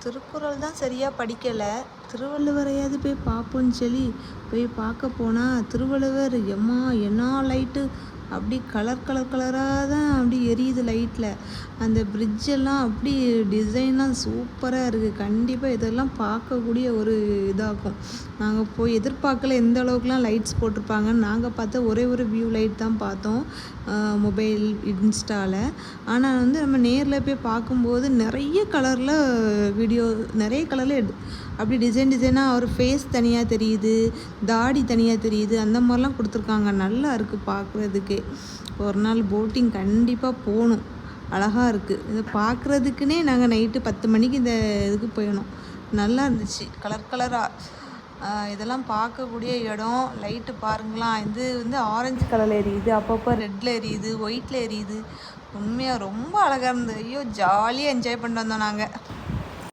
திருக்குறள் தான் சரியாக படிக்கலை. திருவள்ளுவரையாவது போய் பார்ப்போன்னு சொல்லி போய் பார்க்க போனால் திருவள்ளுவர் எம்மா என்ன லைட்டு அப்படி கலர் கலர் கலராக தான் அப்படி எரியுது லைட்டில். அந்த பிரிட்ஜெல்லாம் அப்படி டிசைன்லாம் சூப்பராக இருக்குது. கண்டிப்பாக இதெல்லாம் பார்க்கக்கூடிய ஒரு இதாகும். நாங்கள் போய் எதிர்பார்க்கல எந்த அளவுக்குலாம் லைட்ஸ் போட்டிருப்பாங்கன்னு. நாங்கள் பார்த்த ஒரே ஒரு வியூ லைட் தான் பார்த்தோம் மொபைல் இன்ஸ்டாவில். ஆனால் நம்ம நேரில் போய் பார்க்கும்போது நிறைய கலரில் வீடியோ நிறைய கலரில் அப்படி டிசைனாக ஒரு ஃபேஸ் தனியாக தெரியுது, தாடி தனியாக தெரியுது, அந்த மாதிரிலாம் கொடுத்துருக்காங்க. நல்லா இருக்குது பார்க்குறதுக்கே. ஒரு நாள் போட்டிங் கண்டிப்பாக போகணும். அழகாக இருக்குது. இதை பார்க்குறதுக்குன்னே நாங்கள் நைட்டு 10 மணிக்கு இந்த இதுக்கு போயிடணும். நல்லா இருந்துச்சு கலர் கலராக. இதெல்லாம் பார்க்கக்கூடிய இடம். லைட்டு பாருங்களாம், இது ஆரஞ்சு கலரில் எரியுது, அப்பப்போ ரெட்டில் எரியுது, ஒயிட்டில் எரியுது. உண்மையாக ரொம்ப அழகாக இருந்தது. ஐயோ ஜாலியாக என்ஜாய் பண்ணிட்டு வந்தோம் நாங்கள்.